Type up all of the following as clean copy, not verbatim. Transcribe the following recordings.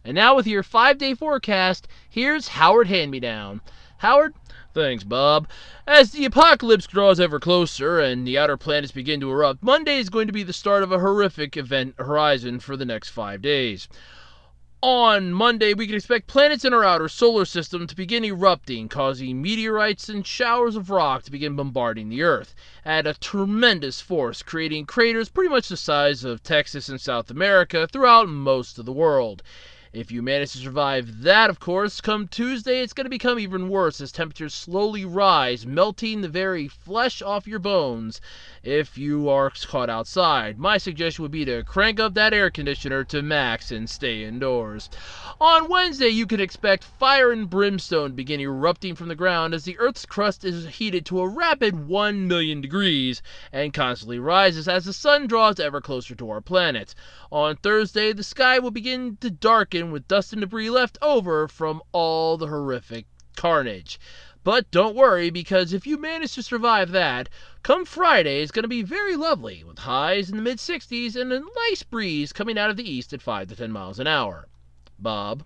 And now with your 5-day forecast, here's Howard Hand-Me-Down. Howard? Thanks, Bob. As the apocalypse draws ever closer and the outer planets begin to erupt, Monday is going to be the start of a horrific event horizon for the next 5 days. On Monday, we can expect planets in our outer solar system to begin erupting, causing meteorites and showers of rock to begin bombarding the Earth at a tremendous force, creating craters pretty much the size of Texas and South America throughout most of the world. If you manage to survive that, of course, come Tuesday, it's going to become even worse as temperatures slowly rise, melting the very flesh off your bones if you are caught outside. My suggestion would be to crank up that air conditioner to max and stay indoors. On Wednesday, you can expect fire and brimstone begin erupting from the ground as the Earth's crust is heated to a rapid 1 million degrees and constantly rises as the sun draws ever closer to our planet. On Thursday, the sky will begin to darken with dust and debris left over from all the horrific carnage. But don't worry, because if you manage to survive that, come Friday it's going to be very lovely, with highs in the mid-60s and a nice breeze coming out of the east at 5 to 10 miles an hour. Bob?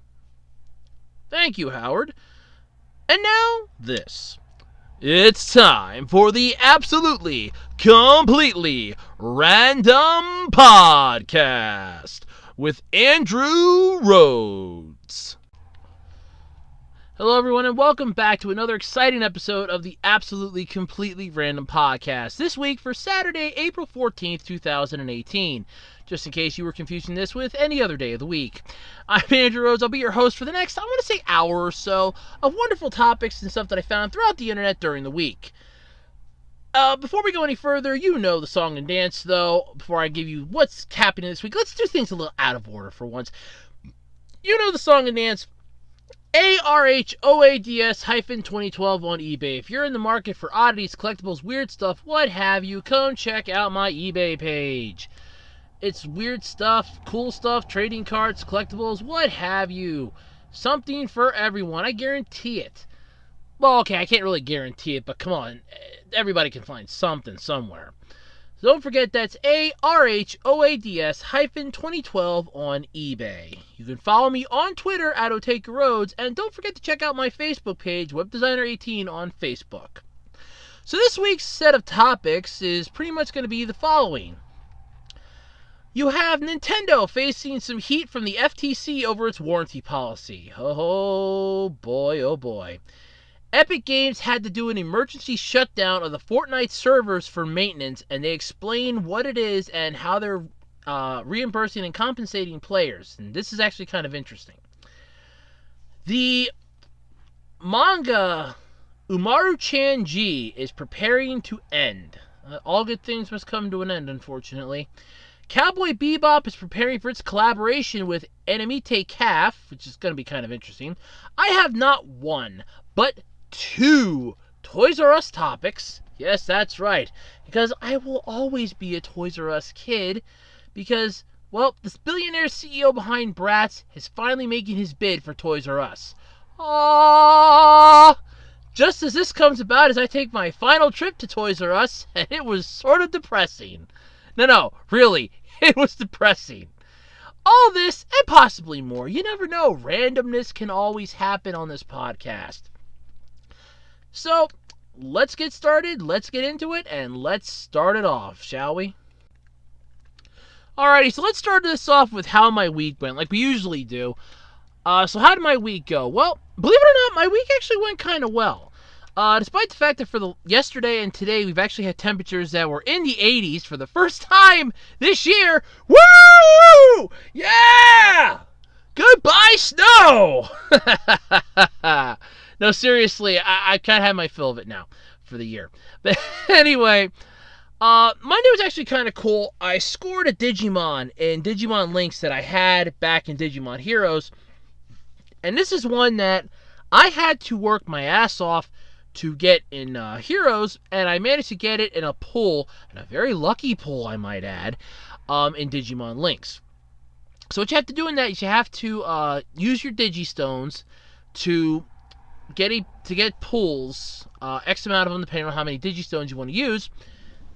Thank you, Howard. And now, this. It's time for the absolutely, completely random podcast with Andrew Rhodes. Hello, everyone, and welcome back to another exciting episode of the absolutely, completely random podcast. This week for Saturday, April 14th, 2018. Just in case you were confusing this with any other day of the week. I'm Andrew Rhodes. I'll be your host for the next, I want to say, hour or so of wonderful topics and stuff that I found throughout the internet during the week. Before we go any further, you know the song and dance, though. Before I give you what's happening this week, let's do things a little out of order for once. You know the song and dance, ARHOADS-2012 on eBay. If you're in the market for oddities, collectibles, weird stuff, what have you, come check out my eBay page. It's weird stuff, cool stuff, trading cards, collectibles, what have you. Something for everyone, I guarantee it. Well, okay, I can't really guarantee it, but come on, everybody can find something somewhere. So don't forget that's ARHOADS-2012 on eBay. You can follow me on Twitter at OtakuRhodes, and don't forget to check out my Facebook page, WebDesigner18 on Facebook. So this week's set of topics is pretty much going to be the following. You have Nintendo facing some heat from the FTC over its warranty policy. Oh boy, oh boy. Epic Games had to do an emergency shutdown of the Fortnite servers for maintenance, and they explain what it is and how they're reimbursing and compensating players. And this is actually kind of interesting. The manga Umaru Chan G is preparing to end. All good things must come to an end, unfortunately. Cowboy Bebop is preparing for its collaboration with Animate Cafe, which is going to be kind of interesting. I have not one, but 2 Toys R Us topics. Yes, that's right. Because I will always be a Toys R Us kid. Because, well, this billionaire CEO behind Bratz is finally making his bid for Toys R Us. Aww! Just as this comes about as I take my final trip to Toys R Us, and it was sort of depressing. No, really, it was depressing. All this, and possibly more, you never know, randomness can always happen on this podcast. So, let's get started, let's get into it, and let's start it off, shall we? Alrighty, so let's start this off with how my week went, like we usually do. So how did my week go? Well, believe it or not, my week actually went kind of well. Despite the fact that for yesterday and today we've actually had temperatures that were in the 80s for the first time this year. Woo! Yeah! Goodbye, snow! No, seriously, I kind of had my fill of it now for the year. But anyway, Monday was actually kind of cool. I scored a Digimon in Digimon Links that I had back in Digimon Heroes. And this is one that I had to work my ass off to get in Heroes, and I managed to get it in a pull, and a very lucky pull, I might add, in Digimon Links. So what you have to do in that is you have to use your Digistones to get pulls, X amount of them depending on how many Digistones you want to use,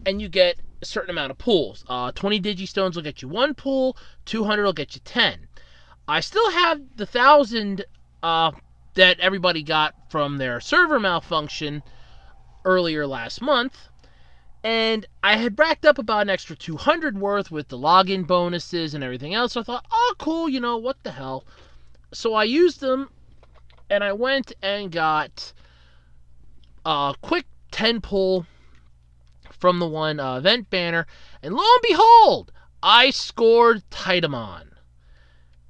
and you get a certain amount of pulls. 20 Digistones will get you 1 pull, 200 will get you 10. I still have the 1,000 that everybody got from their server malfunction earlier last month. And I had racked up about an extra 200 worth with the login bonuses and everything else. So I thought, oh, cool, what the hell. So I used them, and I went and got a quick 10 pull from the one event banner. And lo and behold, I scored Titamon.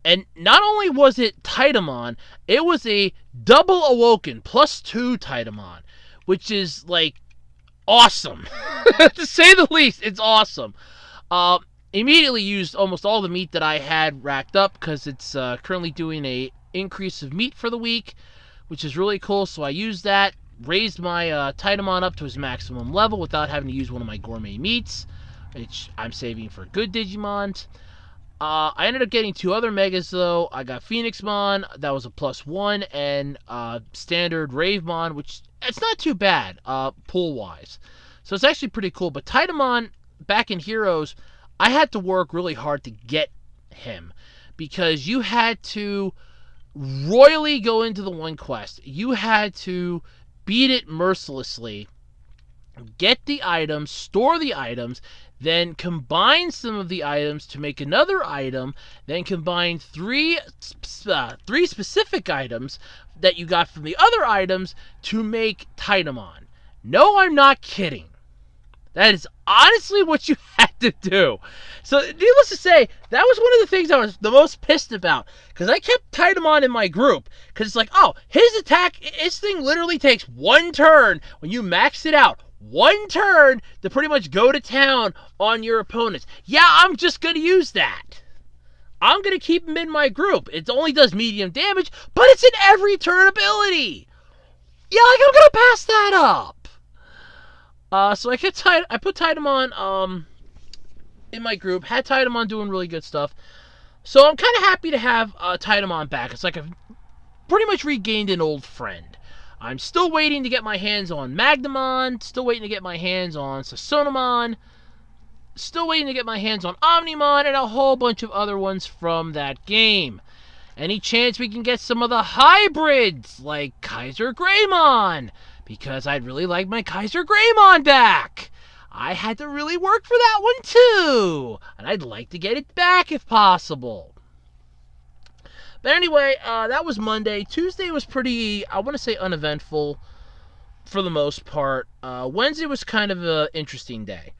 And not only was it Titamon, it was a double awoken +2 Titamon, which is awesome. To say the least, it's awesome. Immediately used almost all the meat that I had racked up because it's currently doing a increase of meat for the week, which is really cool. So I used that, raised my Titamon up to his maximum level without having to use one of my gourmet meats, which I'm saving for good Digimons. I ended up getting 2 other Megas, though. I got Phoenixmon, that was a +1, and standard Ravemon, which it's not too bad, pull-wise. So it's actually pretty cool. But Titamon, back in Heroes, I had to work really hard to get him, because you had to royally go into the one quest. You had to beat it mercilessly, get the items, store the items, then combine some of the items to make another item, then combine three specific items that you got from the other items to make Titamon. No, I'm not kidding. That is honestly what you had to do. So, needless to say, that was one of the things I was the most pissed about, because I kept Titamon in my group, because it's like, oh, his attack, his thing literally takes 1 turn when you max it out. 1 turn to pretty much go to town on your opponents. Yeah, I'm just going to use that. I'm going to keep him in my group. It only does medium damage, but it's an every turn ability. Yeah, I'm going to pass that up. So I put Titamon in my group, had Titamon doing really good stuff. So I'm kind of happy to have Titamon back. It's like I've pretty much regained an old friend. I'm still waiting to get my hands on Magnamon, still waiting to get my hands on Sassonomon, still waiting to get my hands on Omnimon, and a whole bunch of other ones from that game. Any chance we can get some of the hybrids, like Kaiser Greymon, because I'd really like my Kaiser Greymon back. I had to really work for that one too, and I'd like to get it back if possible. But anyway, that was Monday. Tuesday was pretty, I want to say, uneventful for the most part. Wednesday was kind of an interesting day.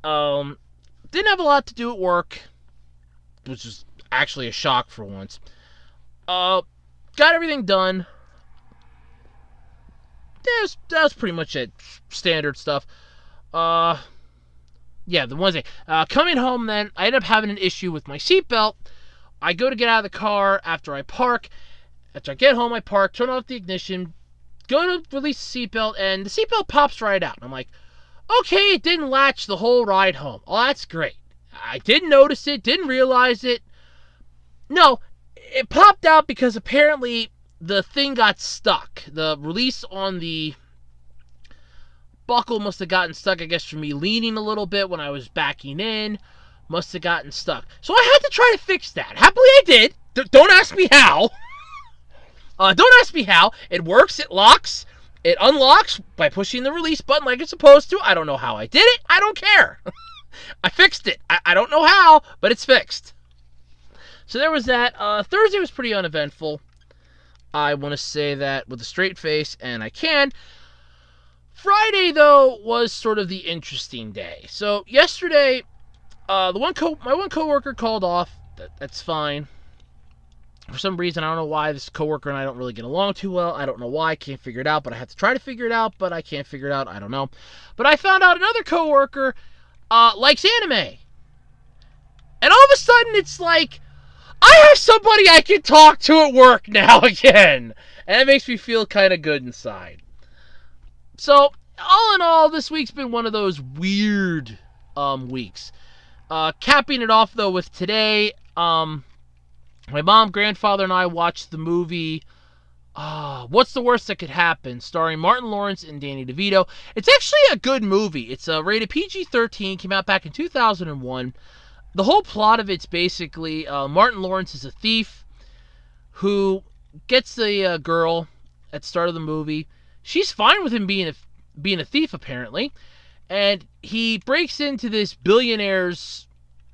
Didn't have a lot to do at work, which is actually a shock for once. Got everything done. That was pretty much it. Standard stuff. Yeah, the Wednesday. Coming home then, I ended up having an issue with my seatbelt. I go to get out of the car after I park. After I get home, I park, turn off the ignition, go to release the seatbelt, and the seatbelt pops right out. And I'm like, okay, it didn't latch the whole ride home. Oh, that's great. I didn't notice it, didn't realize it. No, it popped out because apparently the thing got stuck. The release on the buckle must have gotten stuck, I guess, from me leaning a little bit when I was backing in. Must have gotten stuck. So I had to try to fix that. Happily I did. Don't ask me how. Don't ask me how. It works. It locks. It unlocks by pushing the release button like it's supposed to. I don't know how I did it. I don't care. I fixed it. I don't know how, but it's fixed. So there was that. Thursday was pretty uneventful. I want to say that with a straight face, and I can. Friday, though, was sort of the interesting day. So yesterday, my one coworker called off. That's fine. For some reason, I don't know why, this coworker and I don't really get along too well. I don't know why. I can't figure it out, but I have to try to figure it out, but I can't figure it out. I don't know. But I found out another coworker likes anime. And all of a sudden, it's like, I have somebody I can talk to at work now again. And it makes me feel kind of good inside. So, all in all, this week's been one of those weird weeks. Capping it off, though, with today, my mom, grandfather, and I watched the movie, What's the Worst That Could Happen, starring Martin Lawrence and Danny DeVito. It's actually a good movie. It's rated PG-13, came out back in 2001. the whole plot of it's basically Martin Lawrence is a thief who gets the girl at the start of the movie. She's fine with him being a thief, apparently. And he breaks into this billionaire's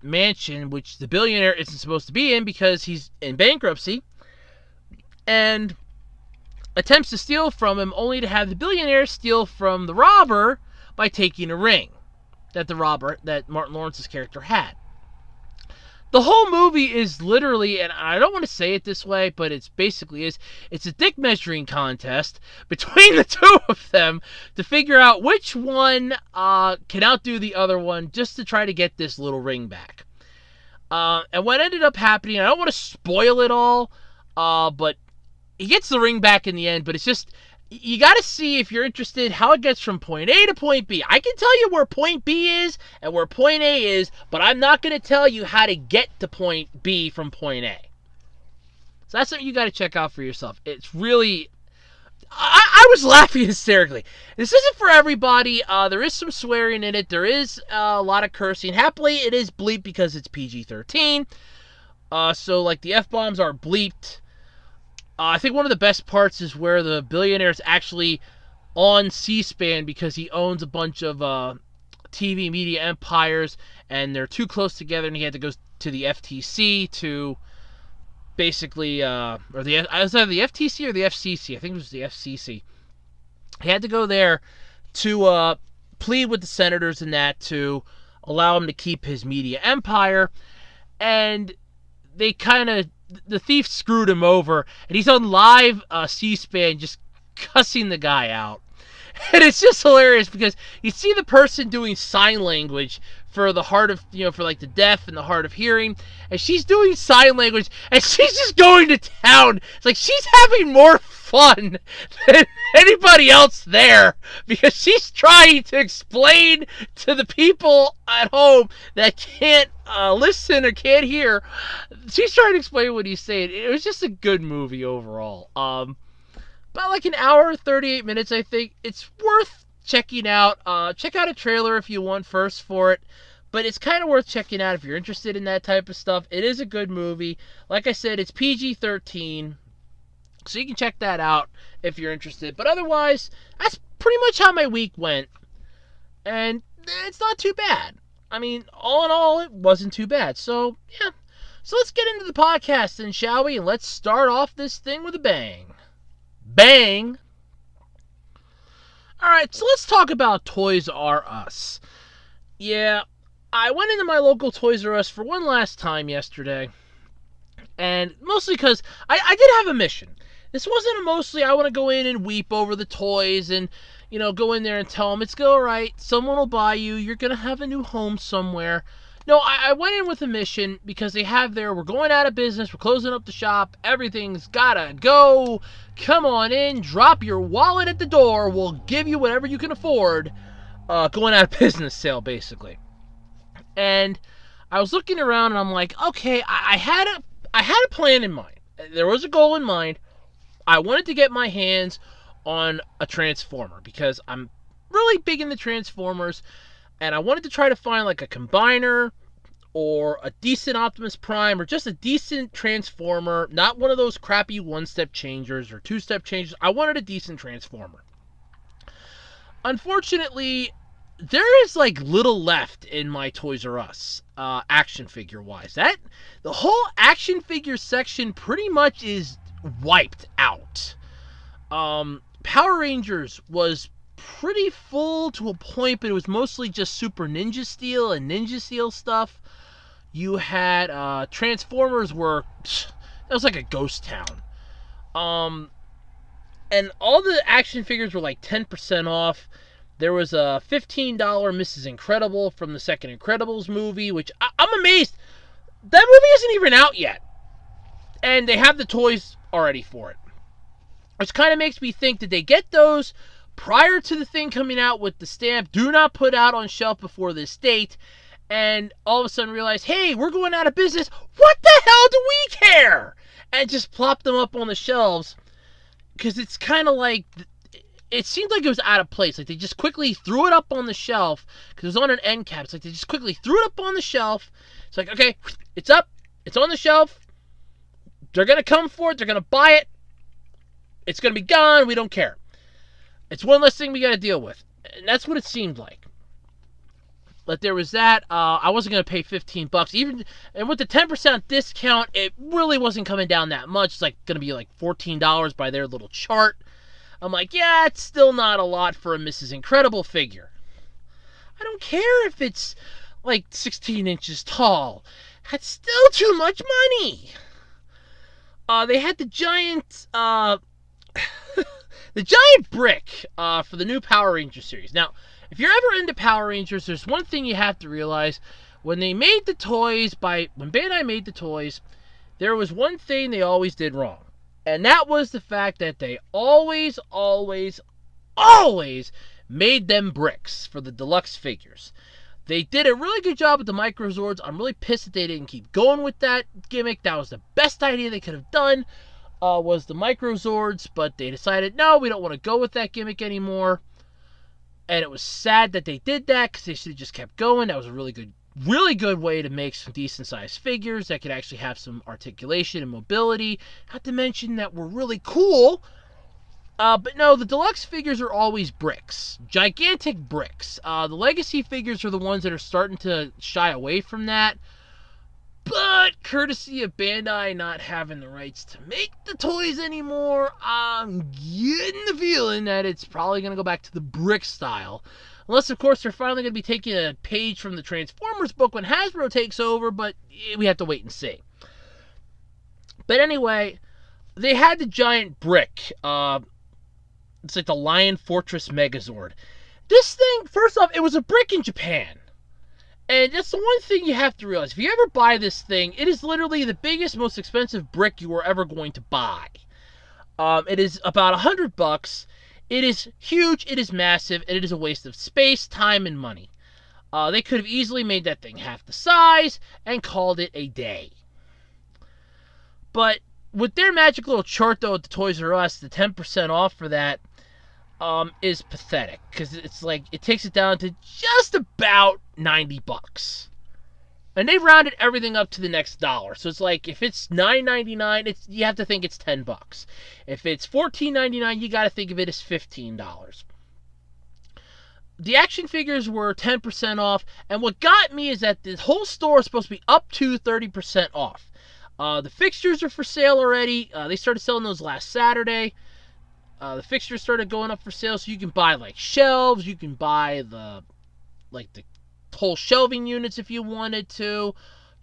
mansion, which the billionaire isn't supposed to be in because he's in bankruptcy, and attempts to steal from him, only to have the billionaire steal from the robber by taking a ring that Martin Lawrence's character had. The whole movie is literally, and I don't want to say it this way, but it's a dick measuring contest between the two of them to figure out which one can outdo the other one just to try to get this little ring back. And what ended up happening, I don't want to spoil it all, but he gets the ring back in the end, but it's just, you got to see, if you're interested, how it gets from point A to point B. I can tell you where point B is and where point A is, but I'm not going to tell you how to get to point B from point A. So that's something you got to check out for yourself. It's really, I was laughing hysterically. This isn't for everybody. There is some swearing in it. There is a lot of cursing. Happily, it is bleeped because it's PG-13. So, like, the F-bombs are bleeped. I think one of the best parts is where the billionaire is actually on C-SPAN because he owns a bunch of TV media empires, and they're too close together, and he had to go to the FTC to basically, I was either the FTC or the FCC. I think it was the FCC. He had to go there to plead with the senators and that to allow him to keep his media empire, and the thief screwed him over, and he's on live C-SPAN just cussing the guy out. And it's just hilarious because you see the person doing sign language for the hard of, for like the deaf and the hard of hearing, and she's doing sign language, and she's just going to town. It's like she's having more fun than anybody else there because she's trying to explain to the people at home that can't listen or can't hear. She's trying to explain what he's saying. It was just a good movie overall. About like an hour, 38 minutes, I think. It's worth checking out. Check out a trailer if you want first for it. But it's kind of worth checking out if you're interested in that type of stuff. It is a good movie. Like I said, it's PG-13. So you can check that out if you're interested. But otherwise, that's pretty much how my week went. And it's not too bad. I mean, all in all, it wasn't too bad. So, yeah. So let's get into the podcast then, shall we? And let's start off this thing with a bang. Bang! Alright, so let's talk about Toys R Us. Yeah, I went into my local Toys R Us for one last time yesterday. And mostly because I did have a mission. This wasn't a mostly I want to go in and weep over the toys and, go in there and tell them it's alright, someone will buy you, you're going to have a new home somewhere. No, I went in with a mission because they have we're going out of business, we're closing up the shop, everything's gotta go, come on in, drop your wallet at the door, we'll give you whatever you can afford, going out of business sale, basically. And I was looking around and I'm like, okay, I had a plan in mind. There was a goal in mind. I wanted to get my hands on a Transformer because I'm really big into Transformers, and I wanted to try to find like a combiner or a decent Optimus Prime or just a decent Transformer, not one of those crappy one-step changers or two-step changers. I wanted a decent Transformer. Unfortunately, there is like little left in my Toys R Us, action figure wise. The whole action figure section pretty much is wiped out. Power Rangers was pretty full to a point, but it was mostly just Super Ninja Steel and Ninja Steel stuff. You had Transformers that was like a ghost town. And all the action figures were like 10% off. There was a $15 Mrs. Incredible from the second Incredibles movie, which I'm amazed. That movie isn't even out yet. And they have the toys already for it. Which kind of makes me think, did they get those prior to the thing coming out with the stamp, do not put out on shelf before this date, and all of a sudden realize, hey, we're going out of business, what the hell do we care? And just plop them up on the shelves, because it's kind of like, it seemed like it was out of place. Like they just quickly threw it up on the shelf, because it was on an end cap. It's like they just quickly threw it up on the shelf, It's like, okay, it's up. It's on the shelf. They're going to come for it. They're going to buy it. It's going to be gone. We don't care. It's one less thing we got to deal with. And that's what it seemed like. But there was that. I wasn't going to pay $15. And with the 10% discount, it really wasn't coming down that much. It's like going to be like $14 by their little chart. I'm like, yeah, it's still not a lot for a Mrs. Incredible figure. I don't care if it's like 16 inches tall. That's still too much money. They had the giant, the giant brick for the new Power Ranger series. Now, if you're ever into Power Rangers, there's one thing you have to realize. When they made the toys, when Bandai made the toys, there was one thing they always did wrong. And that was the fact that they always made them bricks for the deluxe figures. They did a really good job with the Microzords. I'm really pissed that they didn't keep going with that gimmick. That was the best idea they could have done, was the Microzords. But they decided, no, we don't want to go with that gimmick anymore. And it was sad that they did that, because they should have just kept going. That was a really good way to make some decent-sized figures that could actually have some articulation and mobility. Not to mention that were really cool. But no, the deluxe figures are always bricks. Gigantic bricks. The legacy figures are the ones that are starting to shy away from that. But courtesy of Bandai not having the rights to make the toys anymore, I'm getting the feeling that it's probably going to go back to the brick style. Unless, of course, they're finally going to be taking a page from the Transformers book when Hasbro takes over, but we have to wait and see. But anyway, they had the giant brick. It's like the Lion Fortress Megazord. This thing, first off, it was a brick in Japan. And that's the one thing you have to realize. If you ever buy this thing, it is literally the biggest, most expensive brick you are ever going to buy. It is about $100. It is huge, it is massive, and it is a waste of space, time, and money. They could have easily made that thing half the size and called it a day. But with their magic little chart, though, at the Toys R Us, the 10% off for that is pathetic, because it's like it takes it down to just about $90, and they rounded everything up to the next dollar. So it's like if it's $9.99, you have to think it's $10. If it's $14.99, you got to think of it as $15. The action figures were 10% off, and what got me is that the whole store is supposed to be up to 30% off. The fixtures are for sale already. They started selling those last Saturday. The fixtures started going up for sale, so you can buy like shelves, you can buy the whole shelving units if you wanted to,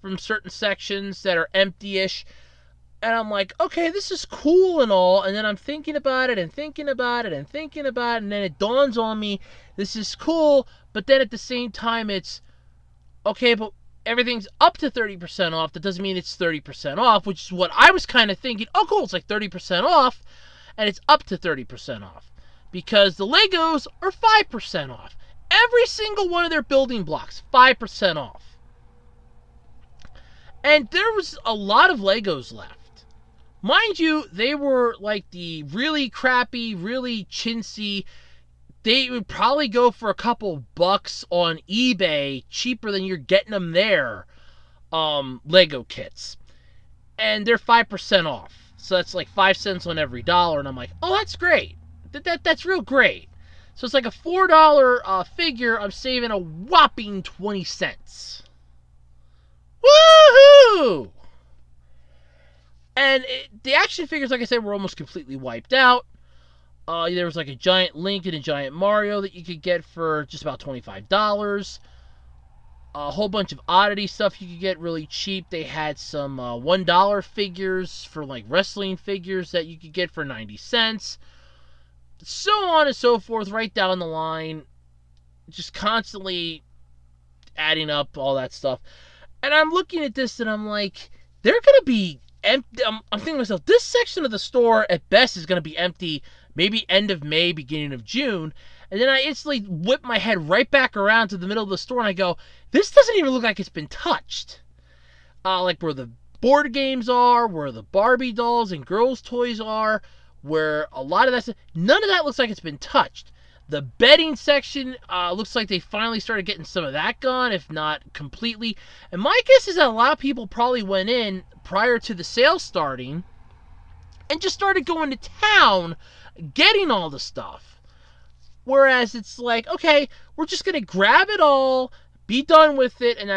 from certain sections that are empty-ish. And I'm like, okay, this is cool and all, and then I'm thinking about it, and then it dawns on me, this is cool, but then at the same time it's, okay, but everything's up to 30% off, that doesn't mean it's 30% off, which is what I was kind of thinking. Oh cool, it's like 30% off, and it's up to 30% off, because the Legos are 5% off. Every single one of their building blocks, 5% off. And there was a lot of Legos left. Mind you, they were like the really crappy, really chintzy, they would probably go for a couple bucks on eBay, cheaper than you're getting them there, Lego kits. And they're 5% off. So that's like 5 cents on every dollar, and I'm like, oh, that's great. That's real great. So it's like a $4 figure. I'm saving a whopping 20 cents. Woohoo! And the action figures, like I said, were almost completely wiped out. There was like a giant Link and a giant Mario that you could get for just about $25. A whole bunch of oddity stuff you could get really cheap. They had some $1 figures for like wrestling figures that you could get for 90 cents. So on and so forth, right down the line. Just constantly adding up all that stuff. And I'm looking at this and I'm like, they're going to be empty. I'm thinking to myself, this section of the store at best is going to be empty maybe end of May, beginning of June. And then I instantly whip my head right back around to the middle of the store and I go, this doesn't even look like it's been touched. Like where the board games are, where the Barbie dolls and girls' toys are, where a lot of that stuff, none of that looks like it's been touched. The bedding section looks like they finally started getting some of that gone, if not completely. And my guess is that a lot of people probably went in prior to the sale starting and just started going to town getting all the stuff. Whereas it's like, okay, we're just going to grab it all, be done with it, and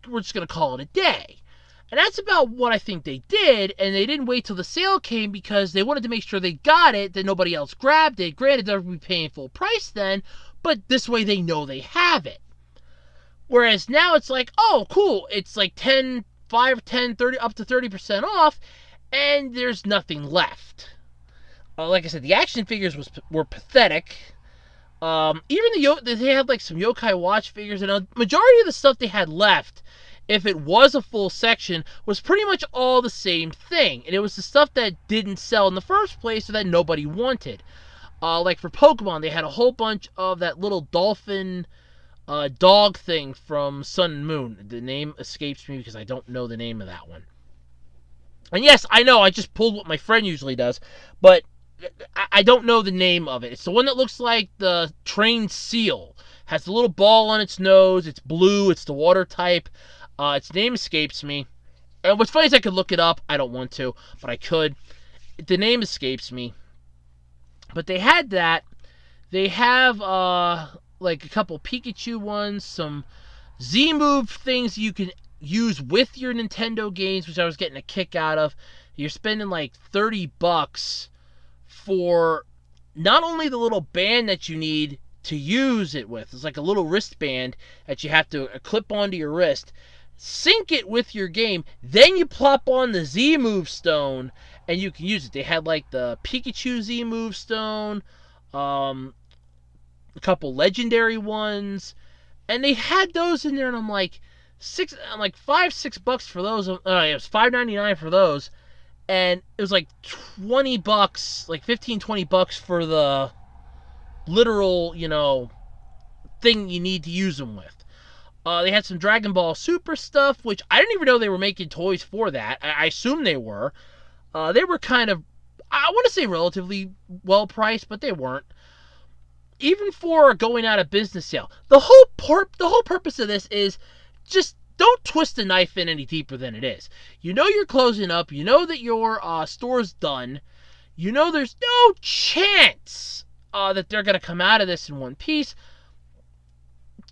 we're just going to call it a day. And that's about what I think they did, and they didn't wait till the sale came because they wanted to make sure they got it, that nobody else grabbed it. Granted, they'll be paying full price then, but this way they know they have it. Whereas now it's like, oh, cool, it's like 10, 5, 10, 30, up to 30% off, and there's nothing left. Like I said, the action figures were pathetic. Even they had like some Yokai Watch figures, and a majority of the stuff they had left, if it was a full section, was pretty much all the same thing. And it was the stuff that didn't sell in the first place or that nobody wanted. Like for Pokemon, they had a whole bunch of that little dolphin dog thing from Sun and Moon. The name escapes me because I don't know the name of that one. And yes, I know, I just pulled what my friend usually does, but I don't know the name of it. It's the one that looks like the trained seal. Has the little ball on its nose. It's blue. It's the water type. Its name escapes me. And what's funny is I could look it up. I don't want to, but I could. The name escapes me. But they had that. They have like a couple Pikachu ones, some Z-Move things you can use with your Nintendo games, which I was getting a kick out of. You're spending like $30 for not only the little band that you need to use it with. It's like a little wristband that you have to clip onto your wrist. Sync it with your game. Then you plop on the Z-Move Stone and you can use it. They had like the Pikachu Z-Move Stone, a couple legendary ones, and they had those in there, and I'm like, $5-6 for those. It was $5.99 for those, and it was like $20, like $15-20 for the literal, thing you need to use them with. They had some Dragon Ball Super stuff, which I didn't even know they were making toys for that. I assume they were. They were kind of, I want to say relatively well priced, but they weren't. Even for a going out of business sale. The whole purpose of this is just don't twist the knife in any deeper than it is. You know you're closing up. You know that your store's done. You know there's no chance that they're going to come out of this in one piece.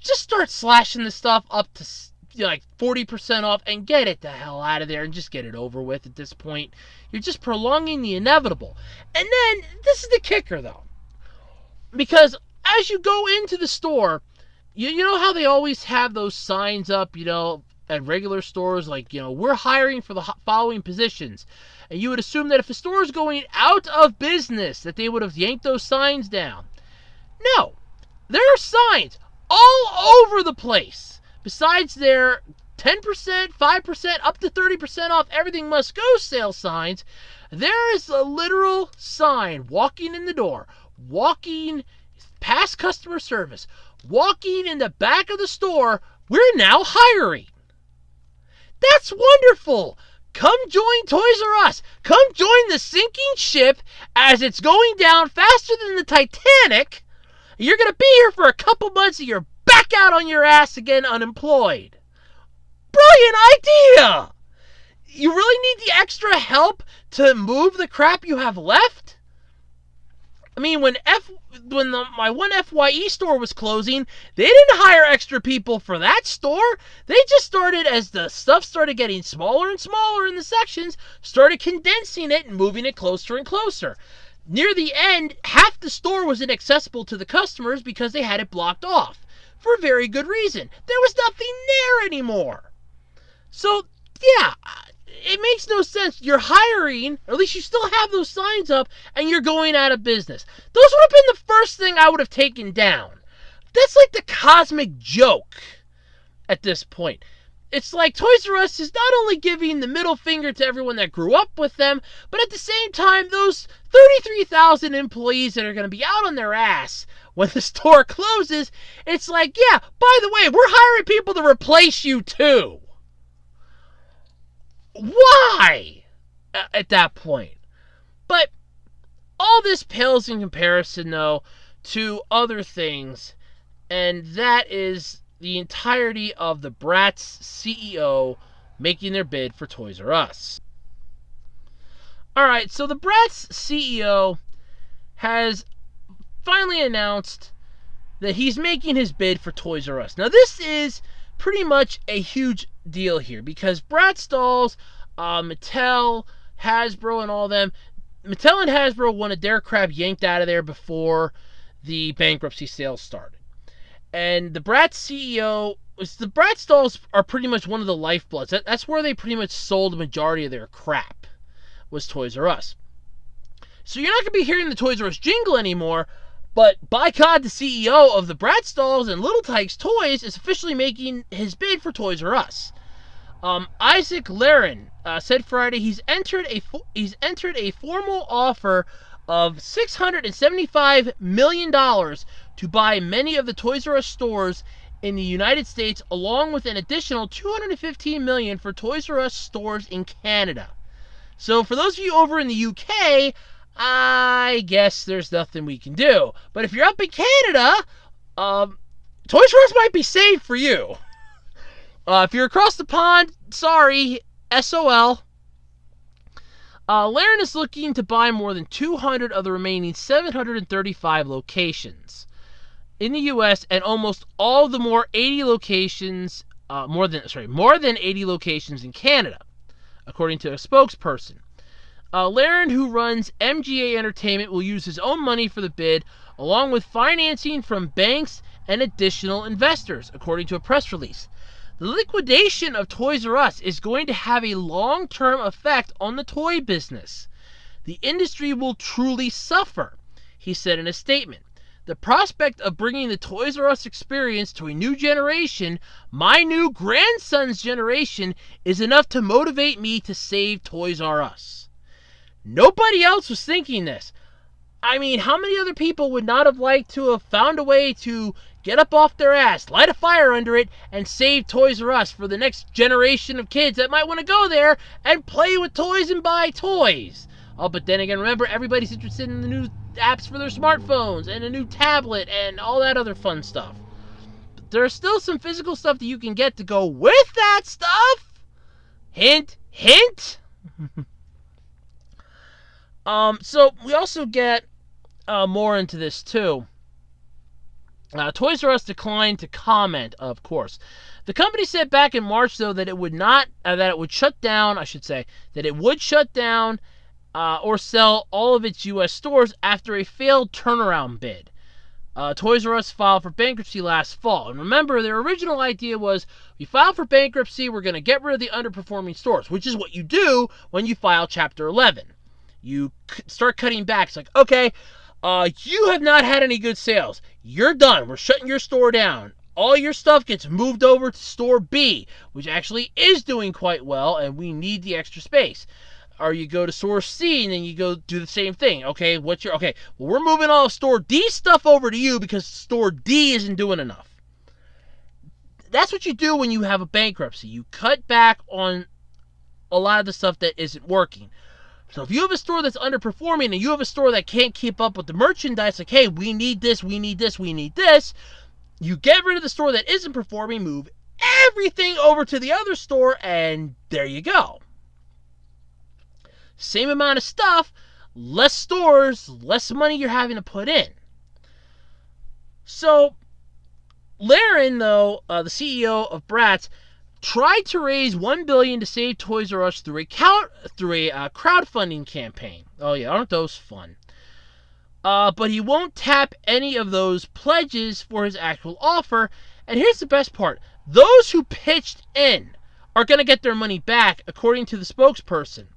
Just start slashing the stuff up to like 40% off and get it the hell out of there and just get it over with at this point. You're just prolonging the inevitable. And then, this is the kicker though. Because as you go into the store, you know how they always have those signs up, at regular stores, like, we're hiring for the following positions. And you would assume that if a store is going out of business, that they would have yanked those signs down. No. There are signs all over the place. Besides their 10%, 5%, up to 30% off, everything must go sale signs, there is a literal sign walking in the door, walking past customer service, walking in the back of the store, we're now hiring. That's wonderful. Come join Toys R Us. Come join the sinking ship as it's going down faster than the Titanic. You're going to be here for a couple months and you're back out on your ass again unemployed. Brilliant idea! You really need the extra help to move the crap you have left? I mean, when my one FYE store was closing, they didn't hire extra people for that store. They just started, as the stuff started getting smaller and smaller in the sections, started condensing it and moving it closer and closer. Near the end, half the store was inaccessible to the customers because they had it blocked off. For a very good reason. There was nothing there anymore. So, yeah, it makes no sense. You're hiring, or at least you still have those signs up, and you're going out of business. Those would have been the first thing I would have taken down. That's like the cosmic joke at this point. It's like Toys R Us is not only giving the middle finger to everyone that grew up with them, but at the same time, those 33,000 employees that are going to be out on their ass when the store closes, it's like, yeah, by the way, we're hiring people to replace you too. Why? At that point. But all this pales in comparison, though, to other things, and that is the entirety of the Bratz CEO making their bid for Toys R Us. Alright, so the Bratz CEO has finally announced that he's making his bid for Toys R Us. Now, this is pretty much a huge deal here because Bratz dolls, Mattel, Hasbro, and all them, Mattel and Hasbro wanted their crap yanked out of there before the bankruptcy sales started. And the Bratz CEO, the Bratz dolls are pretty much one of the lifebloods. That's where they pretty much sold the majority of their crap, was Toys R Us. So you're not going to be hearing the Toys R Us jingle anymore, but by God, the CEO of the Bratz dolls and Little Tikes Toys is officially making his bid for Toys R Us. Isaac Laren said Friday he's entered a formal offer of $675 million to buy many of the Toys R Us stores in the United States, along with an additional $215 million for Toys R Us stores in Canada. So for those of you over in the UK, I guess there's nothing we can do. But if you're up in Canada, Toys R Us might be safe for you. If you're across the pond, sorry, SOL. Laren is looking to buy more than 200 of the remaining 735 locations in the U.S. and almost all of the more than 80 locations in Canada, according to a spokesperson. Laren, who runs MGA Entertainment, will use his own money for the bid, along with financing from banks and additional investors, according to a press release. The liquidation of Toys R Us is going to have a long-term effect on the toy business. The industry will truly suffer, he said in a statement. The prospect of bringing the Toys R Us experience to a new generation, my new grandson's generation, is enough to motivate me to save Toys R Us. Nobody else was thinking this. I mean, how many other people would not have liked to have found a way to get up off their ass, light a fire under it, and save Toys R Us for the next generation of kids that might want to go there and play with toys and buy toys? Oh, but then again, remember, everybody's interested in the new apps for their smartphones and a new tablet and all that other fun stuff. But there's still some physical stuff that you can get to go with that stuff. Hint, hint. So we also get more into this too. Toys R Us declined to comment, of course. The company said back in March, though, that it would shut down or sell all of its U.S. stores after a failed turnaround bid. Toys R Us filed for bankruptcy last fall. And remember, their original idea was, we filed for bankruptcy, we're going to get rid of the underperforming stores, which is what you do when you file Chapter 11. You start cutting back. It's like, okay, you have not had any good sales. You're done. We're shutting your store down. All your stuff gets moved over to store B, which actually is doing quite well, and we need the extra space. Or you go to store C, and then you go do the same thing. Okay, well, we're moving all of store D stuff over to you because store D isn't doing enough. That's what you do when you have a bankruptcy. You cut back on a lot of the stuff that isn't working. So if you have a store that's underperforming and you have a store that can't keep up with the merchandise, like, hey, we need this, we need this, we need this, you get rid of the store that isn't performing, move everything over to the other store, and there you go. Same amount of stuff, less stores, less money you're having to put in. So, Laren, though, the CEO of Bratz, tried to raise $1 billion to save Toys R Us through a crowdfunding campaign. Oh yeah, aren't those fun? But he won't tap any of those pledges for his actual offer. And here's the best part. Those who pitched in are going to get their money back, according to the spokesperson.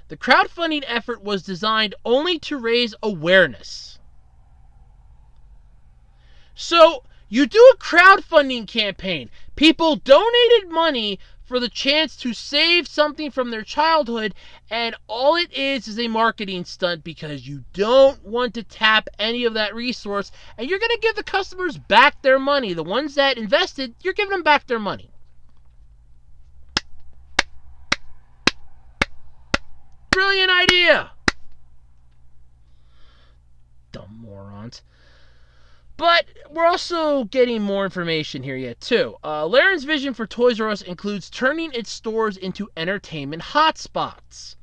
The crowdfunding effort was designed only to raise awareness. So, you do a crowdfunding campaign. People donated money for the chance to save something from their childhood, and all it is a marketing stunt because you don't want to tap any of that resource, and you're going to give the customers back their money. The ones that invested, you're giving them back their money. Brilliant idea! Dumb morons. But we're also getting more information here yet, too. Laren's vision for Toys R Us includes turning its stores into entertainment hotspots,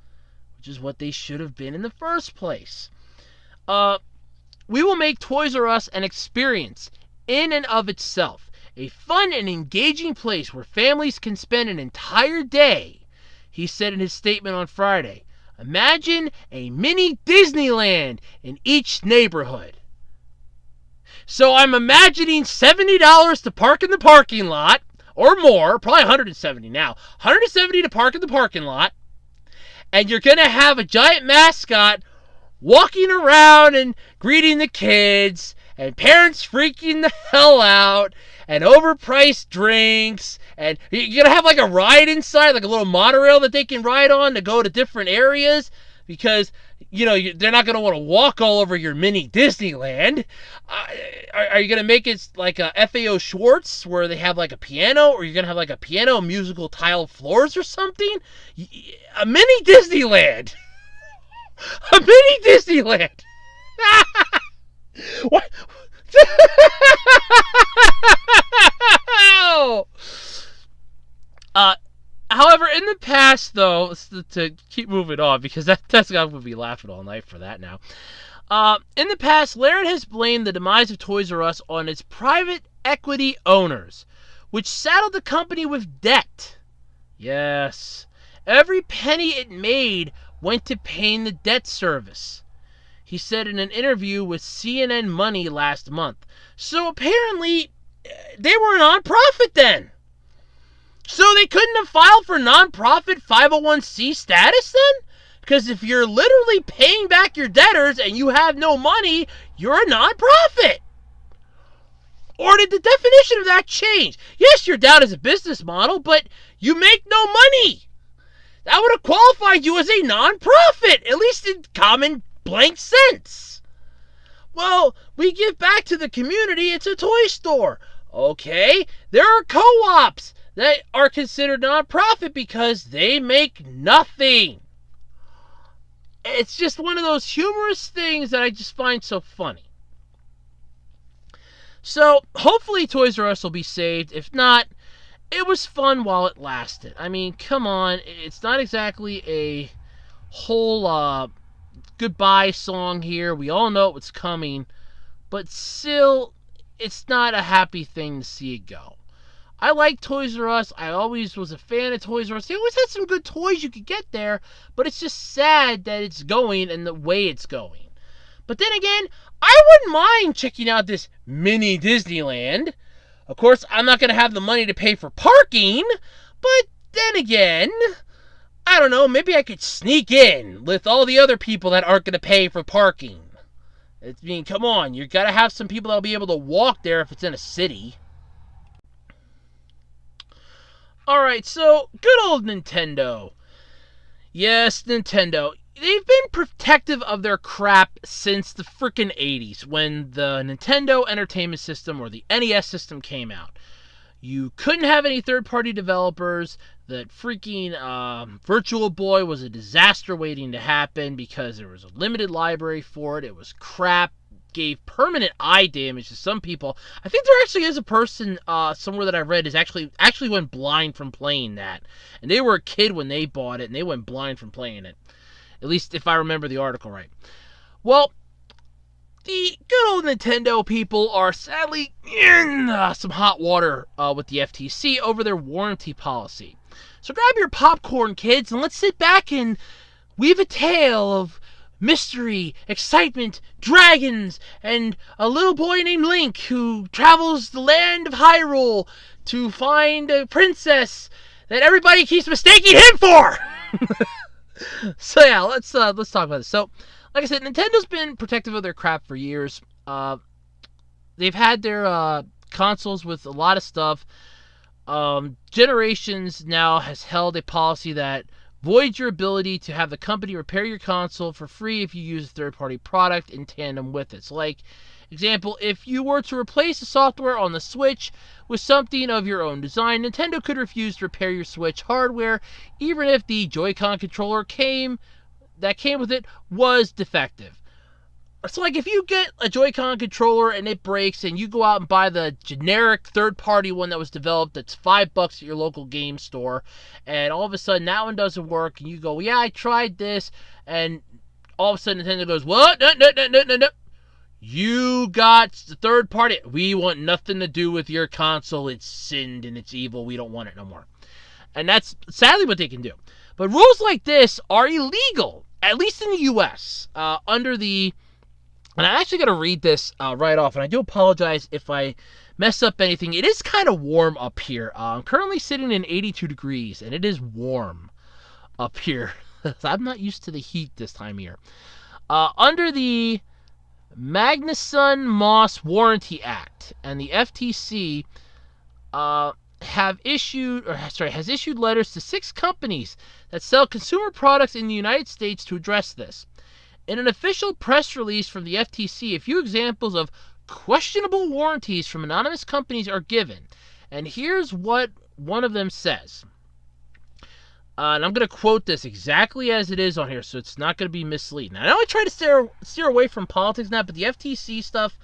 which is what they should have been in the first place. We will make Toys R Us an experience in and of itself, a fun and engaging place where families can spend an entire day, he said in his statement on Friday. Imagine a mini Disneyland in each neighborhood. So I'm imagining $70 to park in the parking lot, or more, probably $170 now. $170 to park in the parking lot, and you're going to have a giant mascot walking around and greeting the kids, and parents freaking the hell out, and overpriced drinks, and you're going to have like a ride inside, like a little monorail that they can ride on to go to different areas, because they're not going to want to walk all over your mini Disneyland. Are you going to make it like a FAO Schwartz where they have like a piano, or you're going to have like a piano musical tile floors or something? A mini Disneyland. A mini Disneyland. What? However, in the past, though, to keep moving on, because that's going to be laughing all night for that now. In the past, Laren has blamed the demise of Toys R Us on its private equity owners, which saddled the company with debt. Yes, every penny it made went to paying the debt service, he said in an interview with CNN Money last month. So apparently, they were a non-profit then. So they couldn't have filed for non-profit 501c status then? Because if you're literally paying back your debtors and you have no money, you're a non-profit. Or did the definition of that change? Yes, you're down as a business model, but you make no money. That would have qualified you as a non-profit, at least in common blank sense. Well, we give back to the community, it's a toy store. Okay, there are co-ops that are considered non-profit because they make nothing. It's just one of those humorous things that I just find so funny. So, hopefully Toys R Us will be saved. If not, it was fun while it lasted. I mean, come on. It's not exactly a whole goodbye song here. We all know what's coming. But still, it's not a happy thing to see it go. I like Toys R Us. I always was a fan of Toys R Us. They always had some good toys you could get there, but it's just sad that it's going and the way it's going. But then again, I wouldn't mind checking out this mini Disneyland. Of course, I'm not going to have the money to pay for parking, but then again, I don't know, maybe I could sneak in with all the other people that aren't going to pay for parking. I mean, come on, you got to have some people that'll be able to walk there if it's in a city. Alright, so, good old Nintendo. Yes, Nintendo. They've been protective of their crap since the frickin' 80s, when the Nintendo Entertainment System, or the NES system, came out. You couldn't have any third-party developers. That freaking Virtual Boy was a disaster waiting to happen because there was a limited library for it. It was crap. Gave permanent eye damage to some people. I think there actually is a person somewhere that I read is actually went blind from playing that. And they were a kid when they bought it, and they went blind from playing it. At least if I remember the article right. Well, the good old Nintendo people are sadly in some hot water with the FTC over their warranty policy. So grab your popcorn, kids, and let's sit back and weave a tale of mystery, excitement, dragons, and a little boy named Link who travels the land of Hyrule to find a princess that everybody keeps mistaking him for. So yeah, let's talk about this. So, like I said, Nintendo's been protective of their crap for years. They've had their consoles with a lot of stuff. Generations now has held a policy that voids your ability to have the company repair your console for free if you use a third-party product in tandem with it. So, like, example, if you were to replace the software on the Switch with something of your own design, Nintendo could refuse to repair your Switch hardware, even if the Joy-Con controller that came with it was defective. So, like, if you get a Joy-Con controller and it breaks and you go out and buy the generic third-party one that was developed that's $5 at your local game store, and all of a sudden that one doesn't work, and you go, yeah, I tried this, and all of a sudden Nintendo goes, what? No, no, no, no, no, no. You got the third party. We want nothing to do with your console. It's sinned and it's evil. We don't want it no more. And that's sadly what they can do. But rules like this are illegal, at least in the U.S., under the... And I actually got to read this right off, and I do apologize if I mess up anything. It is kind of warm up here. I'm currently sitting in 82 degrees, and it is warm up here. I'm not used to the heat this time of year. Under the Magnuson-Moss Warranty Act and the FTC has issued letters to 6 companies that sell consumer products in the United States to address this. In an official press release from the FTC, a few examples of questionable warranties from anonymous companies are given. And here's what one of them says. And I'm going to quote this exactly as it is on here, so it's not going to be misleading. I know I try to steer away from politics now, but the FTC stuff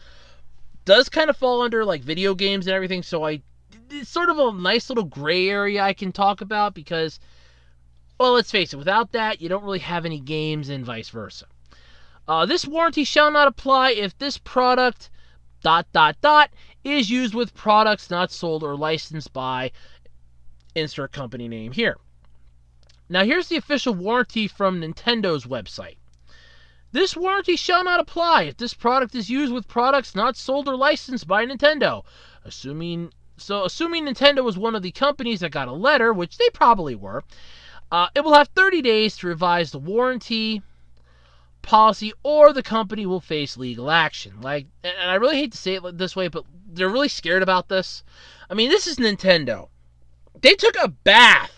does kind of fall under like video games and everything, so it's sort of a nice little gray area I can talk about because, well, let's face it, without that, you don't really have any games and vice versa. This warranty shall not apply if this product ... is used with products not sold or licensed by insert company name here. Now here's the official warranty from Nintendo's website. This warranty shall not apply if this product is used with products not sold or licensed by Nintendo. Assuming Nintendo was one of the companies that got a letter, which they probably were, it will have 30 days to revise the warranty policy or the company will face legal action. And I really hate to say it this way, but they're really scared about this. I mean, this is Nintendo. They took a bath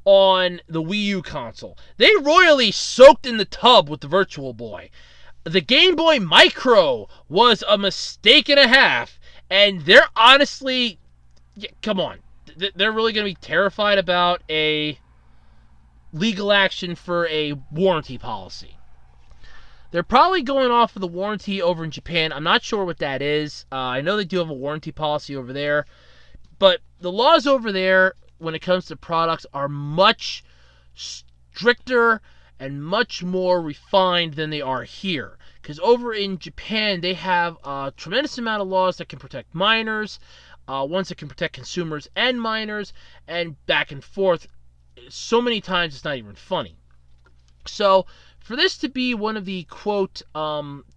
on the Wii U console. They royally soaked in the tub with the Virtual Boy. The Game Boy Micro was a mistake and a half, and they're honestly, come on, they're really going to be terrified about a legal action for a warranty policy. They're probably going off of the warranty over in Japan. I'm not sure what that is. I know they do have a warranty policy over there, but the laws over there when it comes to products are much stricter and much more refined than they are here. Because over in Japan, they have a tremendous amount of laws that can protect minors, ones that can protect consumers and minors, and back and forth so many times it's not even funny. So for this to be one of the, quote,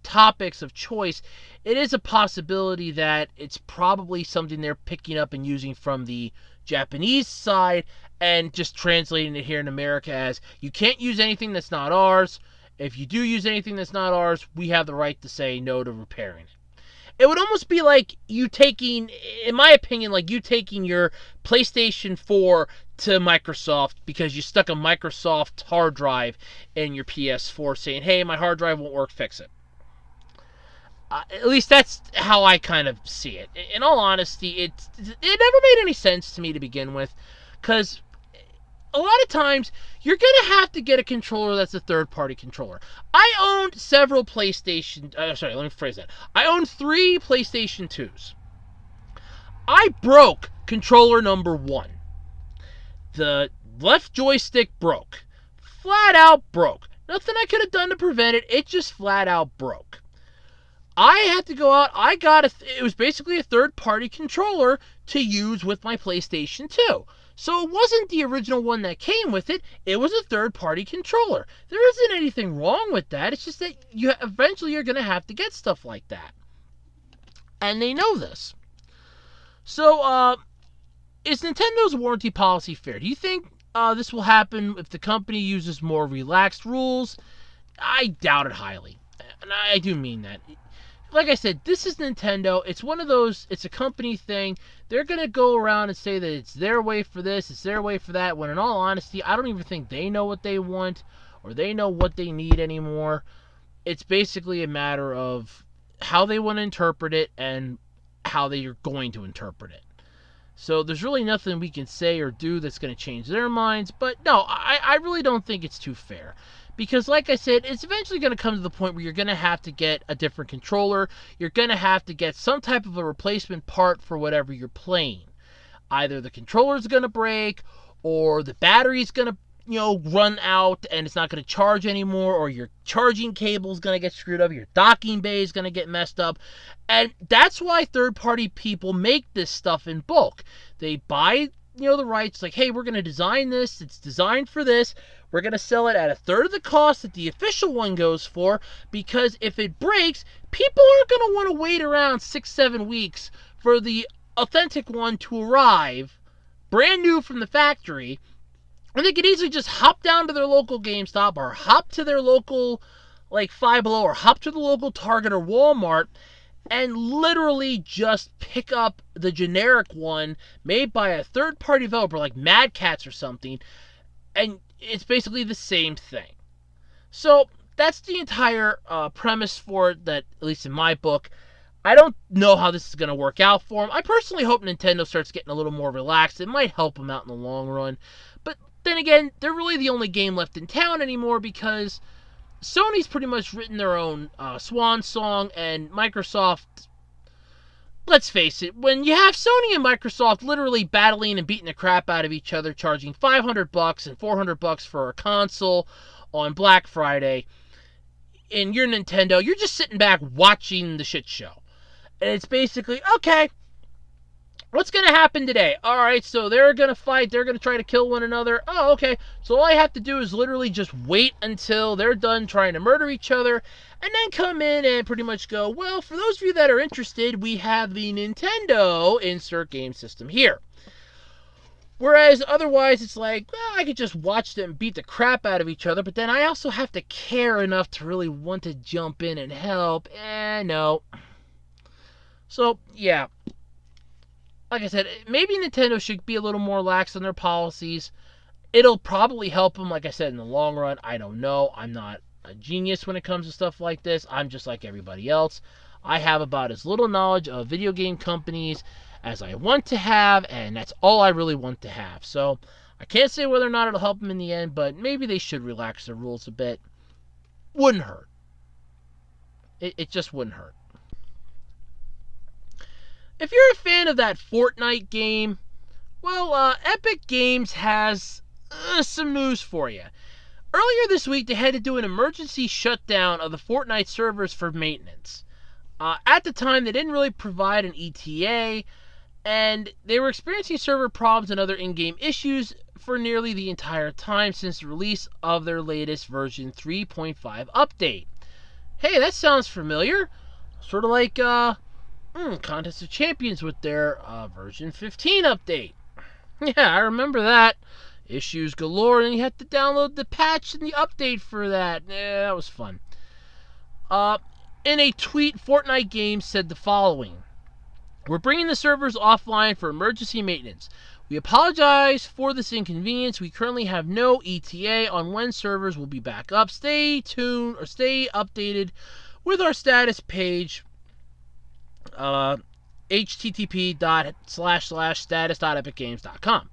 topics of choice, it is a possibility that it's probably something they're picking up and using from the Japanese side and just translating it here in America as, you can't use anything that's not ours. If you do use anything that's not ours, we have the right to say no to repairing it. It would almost be like you taking, in my opinion, like you taking your PlayStation 4 to Microsoft because you stuck a Microsoft hard drive in your PS4 saying, hey, my hard drive won't work, fix it. At least that's how I kind of see it. In all honesty, it never made any sense to me to begin with, because a lot of times you're going to have to get a controller that's a third-party controller. I owned several PlayStation... let me phrase that. I owned 3 PlayStation 2s. I broke controller number 1. The left joystick broke. Flat out broke. Nothing I could have done to prevent it. It just flat out broke. I had to go out. I got it was basically a third-party controller to use with my PlayStation 2. So it wasn't the original one that came with it. It was a third-party controller. There isn't anything wrong with that. It's just that eventually you're going to have to get stuff like that. And they know this. So, is Nintendo's warranty policy fair? Do you think this will happen if the company uses more relaxed rules? I doubt it highly. And I do mean that. Like I said, this is Nintendo. It's one of those, it's a company thing. They're going to go around and say that it's their way for this, it's their way for that, when in all honesty, I don't even think they know what they want or they know what they need anymore. It's basically a matter of how they want to interpret it and how they are going to interpret it. So there's really nothing we can say or do that's going to change their minds. But no, I really don't think it's too fair. Because, like I said, it's eventually going to come to the point where you're going to have to get a different controller. You're going to have to get some type of a replacement part for whatever you're playing. Either the controller's going to break, or the battery's going to run out and it's not going to charge anymore, or your charging cable's going to get screwed up, your docking bay is going to get messed up. And that's why third-party people make this stuff in bulk. They buy the rights, like, hey, we're going to design this, it's designed for this, we're going to sell it at a third of the cost that the official one goes for, because if it breaks, people aren't going to want to wait around 6-7 weeks for the authentic one to arrive, brand new from the factory. And they could easily just hop down to their local GameStop, or hop to their local, like, Five Below, or hop to the local Target or Walmart, and literally just pick up the generic one made by a third-party developer like Mad Catz or something, and it's basically the same thing. So that's the entire premise for it, that, at least in my book. I don't know how this is going to work out for them. I personally hope Nintendo starts getting a little more relaxed. It might help them out in the long run. But then again, they're really the only game left in town anymore, because Sony's pretty much written their own swan song, and Microsoft, let's face it, when you have Sony and Microsoft literally battling and beating the crap out of each other, charging $500 and $400 for a console on Black Friday, and you're Nintendo, you're just sitting back watching the shit show. And it's basically, okay, what's going to happen today? Alright, so they're going to fight, they're going to try to kill one another. Oh, okay, so all I have to do is literally just wait until they're done trying to murder each other, and then come in and pretty much go, well, for those of you that are interested, we have the Nintendo insert game system here. Whereas otherwise, it's like, well, I could just watch them beat the crap out of each other, but then I also have to care enough to really want to jump in and help. No. So, yeah. Like I said, maybe Nintendo should be a little more lax on their policies. It'll probably help them, like I said, in the long run. I don't know. I'm not a genius when it comes to stuff like this. I'm just like everybody else. I have about as little knowledge of video game companies as I want to have, and that's all I really want to have. So, I can't say whether or not it'll help them in the end, but maybe they should relax their rules a bit. Wouldn't hurt. It just wouldn't hurt. If you're a fan of that Fortnite game, well, Epic Games has some news for you. Earlier this week, they had to do an emergency shutdown of the Fortnite servers for maintenance. At the time, they didn't really provide an ETA, and they were experiencing server problems and other in-game issues for nearly the entire time since the release of their latest version 3.5 update. Hey, that sounds familiar. Sort of like, Contest of Champions with their version 15 update. Yeah, I remember that. Issues galore, and you had to download the patch and the update for that. Yeah, that was fun. In a tweet, Fortnite Games said the following. We're bringing the servers offline for emergency maintenance. We apologize for this inconvenience. We currently have no ETA on when servers will be back up. Stay tuned, or stay updated with our status page. http://status.epicgames.com.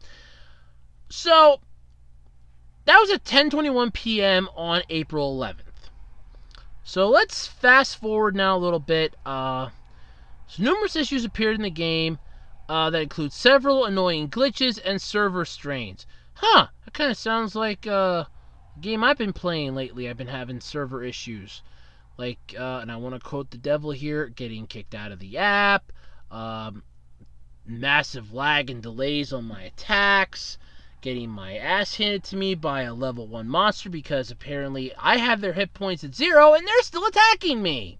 So, that was at 10:21 p.m. on April 11th. So, let's fast forward now a little bit. So numerous issues appeared in the game that include several annoying glitches and server strains. That kind of sounds like a game I've been playing lately. I've been having server issues. Like, and I want to quote the devil here, getting kicked out of the app, massive lag and delays on my attacks, getting my ass handed to me by a level 1 monster because apparently I have their hit points at 0 and they're still attacking me.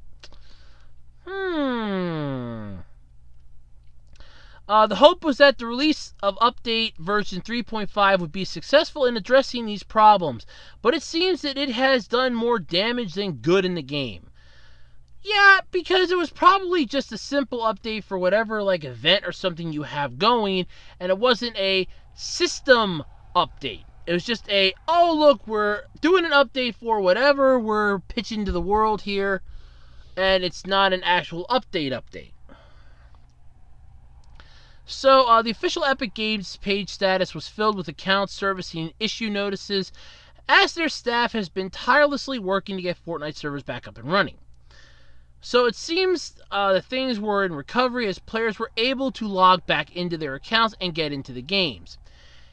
The hope was that the release of update version 3.5 would be successful in addressing these problems, but it seems that it has done more damage than good in the game. Yeah, because it was probably just a simple update for whatever like event or something you have going, and it wasn't a system update. It was just a, oh look, we're doing an update for whatever we're pitching to the world here, and it's not an actual update. So, the official Epic Games page status was filled with accounts servicing issue notices as their staff has been tirelessly working to get Fortnite servers back up and running. So it seems that things were in recovery as players were able to log back into their accounts and get into the games.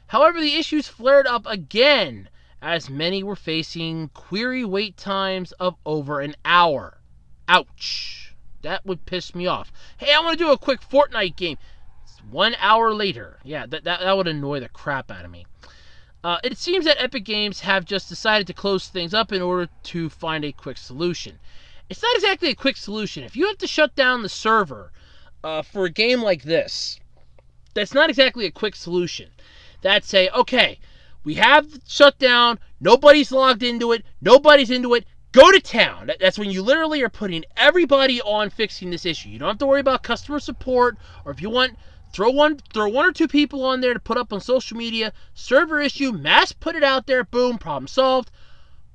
However, the issues flared up again as many were facing query wait times of over an hour. Ouch. That would piss me off. Hey, I want to do a quick Fortnite game. It's 1 hour later. Yeah, that would annoy the crap out of me. It seems that Epic Games have just decided to close things up in order to find a quick solution. It's not exactly a quick solution. If you have to shut down the server for a game like this, that's not exactly a quick solution. That's say, okay, we have shut down, nobody's logged into it, nobody's into it, go to town. That's when you literally are putting everybody on fixing this issue. You don't have to worry about customer support, or if you want, throw one or two people on there to put up on social media, server issue, mass put it out there, boom, problem solved.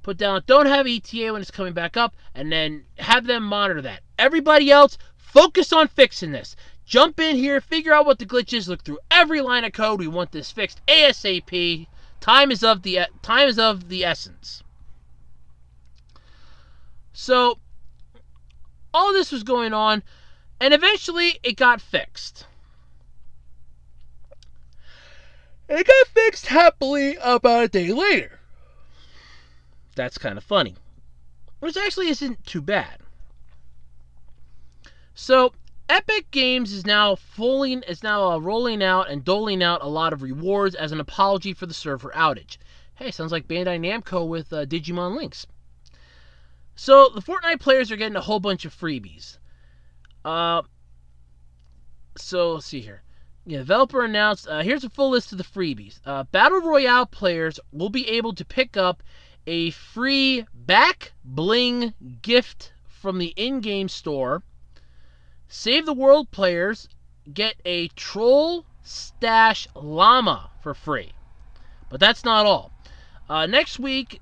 Put down, don't have ETA when it's coming back up, and then have them monitor that. Everybody else, focus on fixing this. Jump in here, figure out what the glitch is, look through every line of code. We want this fixed ASAP. Time is of the essence. So, all this was going on, and eventually it got fixed. It got fixed happily about a day later. That's kind of funny. Which actually isn't too bad. So, Epic Games is now rolling out and doling out a lot of rewards as an apology for the server outage. Hey, sounds like Bandai Namco with Digimon Links. So, the Fortnite players are getting a whole bunch of freebies. So, let's see here. Yeah, developer announced, here's a full list of the freebies. Battle Royale players will be able to pick up a free back bling gift from the in-game store. Save the World players get a Troll Stash Llama for free. But that's not all. Next week,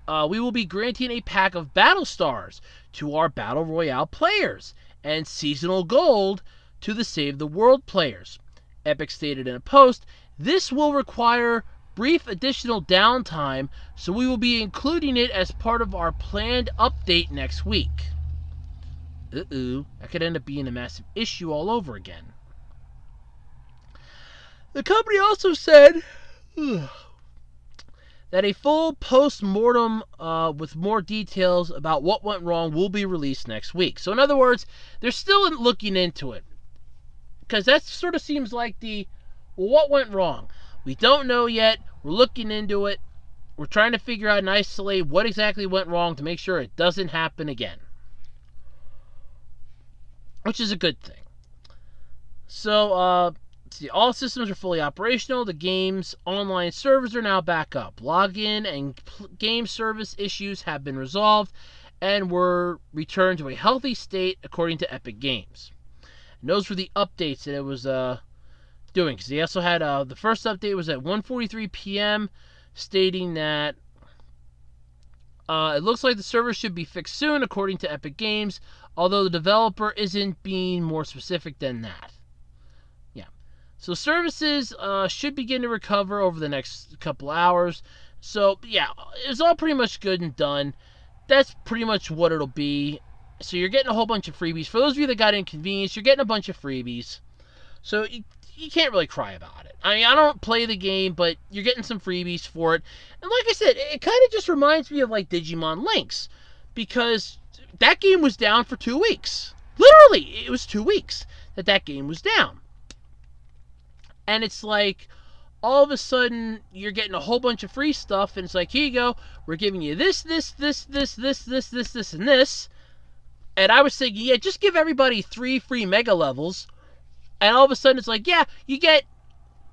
we will be granting a pack of Battle Stars to our Battle Royale players and seasonal gold to the Save the World players. Epic stated in a post, this will require brief additional downtime, so we will be including it as part of our planned update next week. That could end up being a massive issue all over again. The company also said that a full post-mortem with more details about what went wrong will be released next week. So in other words, they're still looking into it. Because that sort of seems like what went wrong? We don't know yet. We're looking into it. We're trying to figure out and isolate what exactly went wrong to make sure it doesn't happen again. Which is a good thing. So, see, all systems are fully operational. The game's online servers are now back up. Login and game service issues have been resolved and were returned to a healthy state according to Epic Games. And those were the updates that it was doing. Because they also had the first update was at 1:43 p.m. stating that it looks like the server should be fixed soon according to Epic Games, although the developer isn't being more specific than that. Yeah. So services should begin to recover over the next couple hours. So, yeah, it's all pretty much good and done. That's pretty much what it'll be. So you're getting a whole bunch of freebies. For those of you that got inconvenienced, you're getting a bunch of freebies. So you can't really cry about it. I mean, I don't play the game, but you're getting some freebies for it. And like I said, it kind of just reminds me of like Digimon Links. Because that game was down for 2 weeks. Literally, it was 2 weeks that game was down. And it's like, all of a sudden, you're getting a whole bunch of free stuff, and it's like, here you go, we're giving you this, and this. And I was thinking, yeah, just give everybody 3 free mega levels. And all of a sudden, it's like, yeah, you get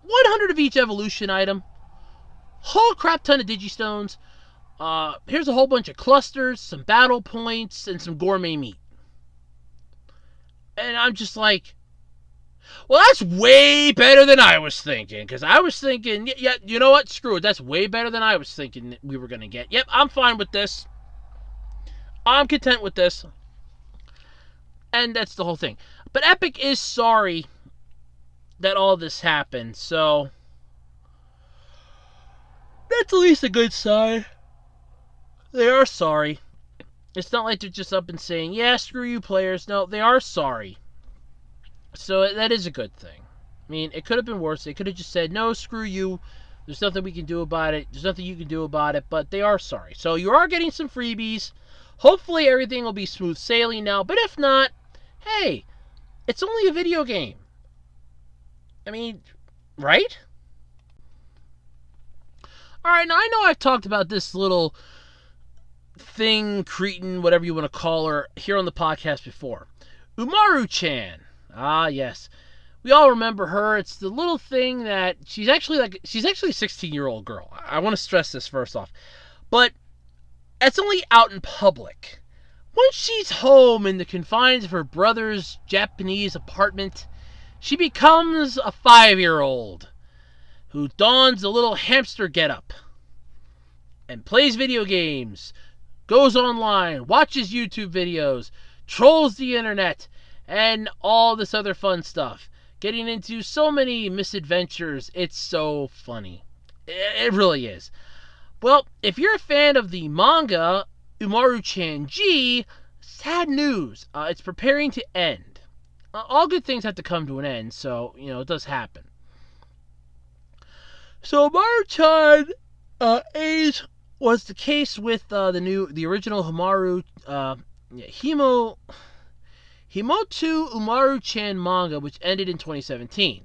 100 of each evolution item, whole crap ton of Digistones, here's a whole bunch of clusters, some battle points, and some gourmet meat. And I'm just like, well, that's way better than I was thinking. Because I was thinking, yeah, you know what? Screw it. That's way better than I was thinking we were going to get. Yep, I'm fine with this. I'm content with this. And that's the whole thing. But Epic is sorry that all this happened. So, That's at least a good sign. They are sorry. It's not like they're just up and saying, yeah, screw you players. No, they are sorry. So that is a good thing. I mean, it could have been worse. They could have just said, no, screw you. There's nothing we can do about it. There's nothing you can do about it. But they are sorry. So you are getting some freebies. Hopefully everything will be smooth sailing now. But if not, hey, it's only a video game. I mean, right? Alright, now I know I've talked about this little thing, cretin, whatever you want to call her, here on the podcast before. Umaru Chan. Ah, yes. We all remember her. It's the little thing that she's actually a 16-year-old girl. I want to stress this first off. But it's only out in public. Once she's home in the confines of her brother's Japanese apartment, she becomes a 5-year-old who dons a little hamster getup and plays video games, goes online, watches YouTube videos, trolls the internet, and all this other fun stuff. Getting into so many misadventures, it's so funny. It really is. Well, if you're a fan of the manga, Umaru Chan G, sad news. It's preparing to end. All good things have to come to an end, so, it does happen. So Umaru Chan age was the case with the original Himoto Umaru Chan manga, which ended in 2017.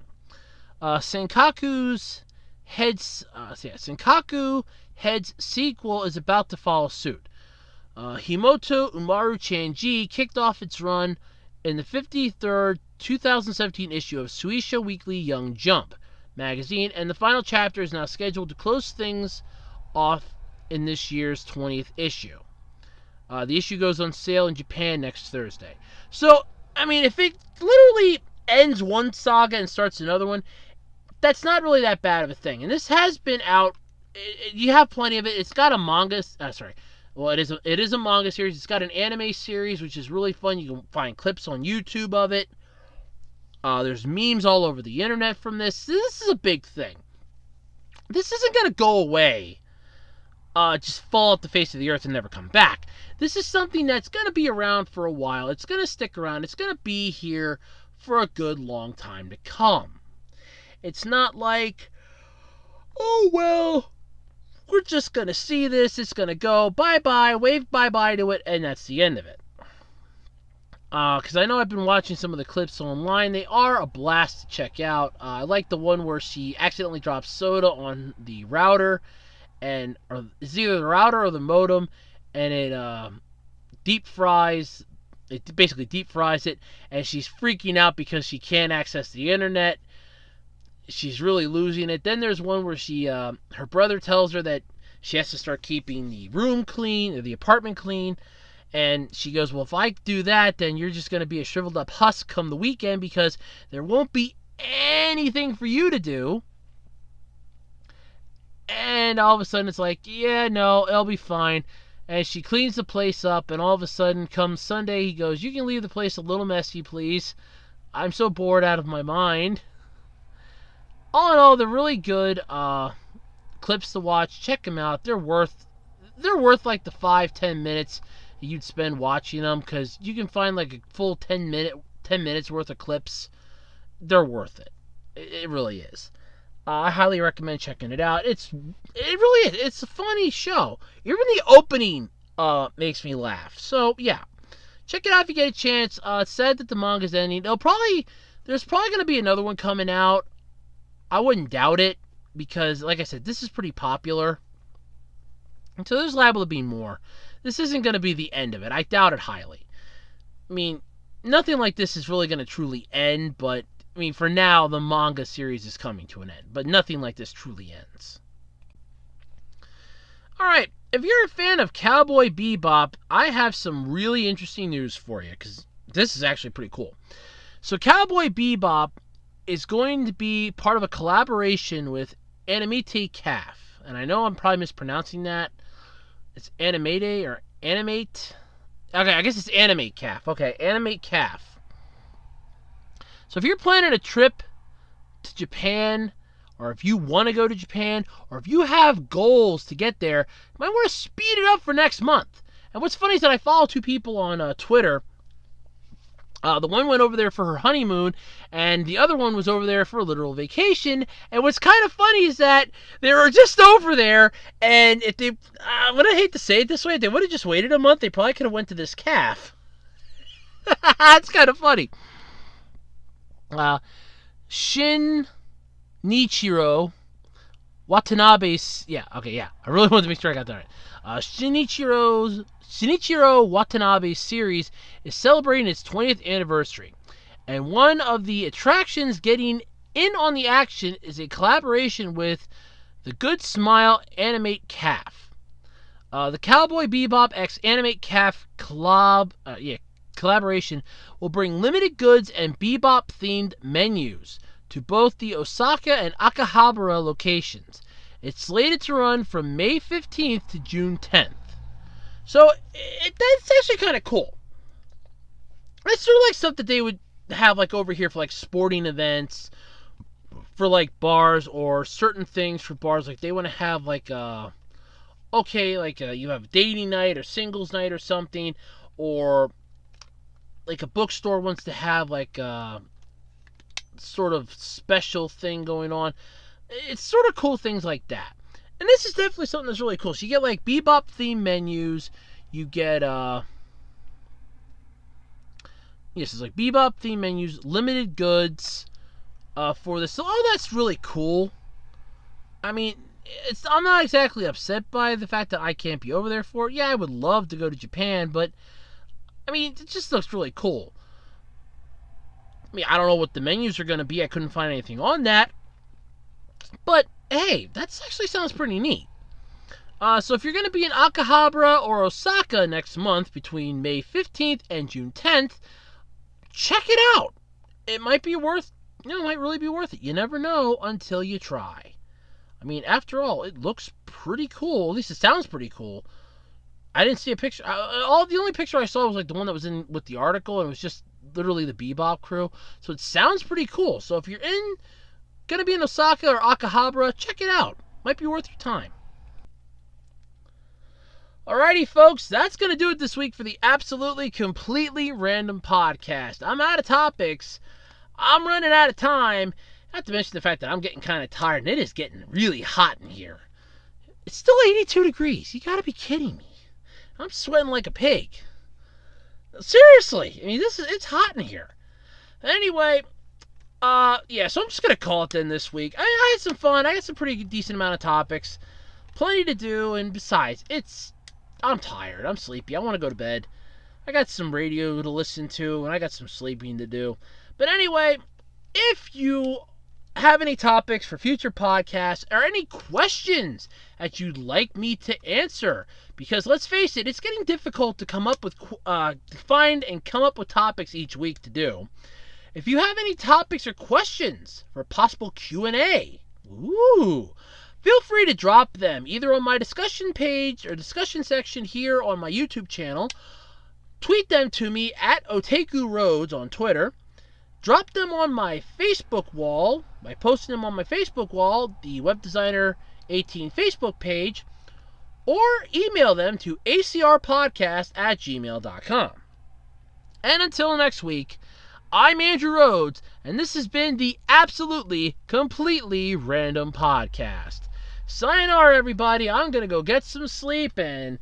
Senkaku Head's sequel is about to follow suit. Himoto Umaru Chan G kicked off its run in the 53rd 2017 issue of Suisha Weekly Young Jump magazine, and the final chapter is now scheduled to close things off in this year's 20th issue. The issue goes on sale in Japan next Thursday. So, I mean, if it literally ends one saga and starts another one, that's not really that bad of a thing. And this has been out. You have plenty of it. It's got a manga. It is a manga series. It's got an anime series, which is really fun. You can find clips on YouTube of it. There's memes all over the internet from this. This is a big thing. This isn't going to go away. Just fall off the face of the earth and never come back. This is something that's going to be around for a while. It's going to stick around. It's going to be here for a good long time to come. It's not like, oh, well, we're just going to see this. It's going to go bye-bye, wave bye-bye to it, and that's the end of it. Because I know I've been watching some of the clips online. They are a blast to check out. I like the one where she accidentally drops soda on the router, or it's either the router or the modem, and it basically deep fries it, and she's freaking out because she can't access the internet. She's really losing it. Then there's one where her brother tells her that she has to start keeping the room clean, or the apartment clean, and she goes, well, if I do that, then you're just going to be a shriveled up husk come the weekend because there won't be anything for you to do. And all of a sudden it's like, yeah, no, it'll be fine. And she cleans the place up, and all of a sudden, come Sunday, he goes, you can leave the place a little messy, please. I'm so bored out of my mind. All in all, they're really good clips to watch. Check them out. They're worth like the 5-10 minutes you'd spend watching them, because you can find like a full 10 minutes worth of clips. They're worth it. It really is. I highly recommend checking it out. It really is. It's a funny show. Even the opening makes me laugh. So yeah, check it out if you get a chance. It's sad that the manga's ending. There's probably going to be another one coming out. I wouldn't doubt it, because like I said, this is pretty popular. And so there's liable to be more. This isn't going to be the end of it. I doubt it highly. I mean, nothing like this is really going to truly end, but I mean, for now, the manga series is coming to an end, but nothing like this truly ends. Alright, if you're a fan of Cowboy Bebop, I have some really interesting news for you, because this is actually pretty cool. So Cowboy Bebop is going to be part of a collaboration with Animate Cafe, and I know I'm probably mispronouncing that. It's Animate or Animate? Okay, I guess it's Animate Cafe. Okay, Animate Cafe. So if you're planning a trip to Japan or if you want to go to Japan, or if you have goals to get there, you might want to speed it up for next month. And what's funny is that I follow two people on Twitter. The one went over there for her honeymoon, and the other one was over there for a literal vacation. And what's kind of funny is that they were just over there, and if they, what I hate to say it this way, if they would have just waited a month, they probably could have went to this calf. It's kind of funny. Shinichiro Watanabe's, I really wanted to make sure I got that right. Shinichiro Watanabe's series is celebrating its 20th anniversary, and one of the attractions getting in on the action is a collaboration with the Good Smile Animate Cafe. The Cowboy Bebop x Animate Cafe collaboration will bring limited goods and Bebop-themed menus to both the Osaka and Akihabara locations. It's slated to run from May 15th to June 10th. So, that's actually kind of cool. It's sort of like stuff that they would have like over here for like sporting events, for like bars, or certain things for bars. Like they want to have like you have dating night or singles night or something, or like a bookstore wants to have like a sort of special thing going on. It's sort of cool things like that. And this is definitely something that's really cool. So you get like Bebop themed menus. You get it's like Bebop themed menus, limited goods for this. So all that's really cool. I mean, I'm not exactly upset by the fact that I can't be over there for it. Yeah, I would love to go to Japan, but I mean, it just looks really cool. I mean, I don't know what the menus are going to be. I couldn't find anything on that. But, hey, that actually sounds pretty neat. So if you're going to be in Akihabara or Osaka next month between May 15th and June 10th, check it out. It might be worth, it might really be worth it. You never know until you try. I mean, after all, it looks pretty cool. At least it sounds pretty cool. I didn't see a picture. The only picture I saw was like the one that was in with the article, and it was just literally the Bebop crew. So it sounds pretty cool. So if you're gonna be in Osaka or Akihabara, check it out. Might be worth your time. Alrighty, folks, that's gonna do it this week for the Absolutely Completely Random Podcast. I'm out of topics. I'm running out of time. Not to mention the fact that I'm getting kind of tired, and it is getting really hot in here. It's still 82 degrees. You gotta be kidding me. I'm sweating like a pig. Seriously. I mean, it's hot in here. Anyway, so I'm just going to call it then this week. I had some fun. I had some pretty decent amount of topics. Plenty to do, and besides, I'm tired. I'm sleepy. I want to go to bed. I got some radio to listen to, and I got some sleeping to do. But anyway, if you have any topics for future podcasts or any questions that you'd like me to answer, because let's face it, it's getting difficult to come up with find and come up with topics each week to do. If you have any topics or questions for possible Q&A, feel free to drop them either on my discussion page or discussion section here on my YouTube channel. Tweet them to me at Otaku Roads on Twitter. Drop them on my Facebook wall by posting them on my Facebook wall, the Web Designer 18 Facebook page, or email them to acrpodcast@gmail.com. And until next week, I'm Andrew Rhodes, and this has been the Absolutely Completely Random Podcast. Sayonara, everybody. I'm going to go get some sleep and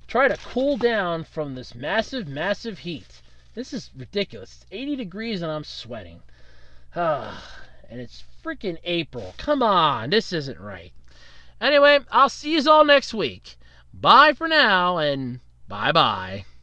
try to cool down from this massive, massive heat. This is ridiculous. It's 80 degrees and I'm sweating. And it's freaking April. Come on, this isn't right. Anyway, I'll see you all next week. Bye for now, and bye-bye.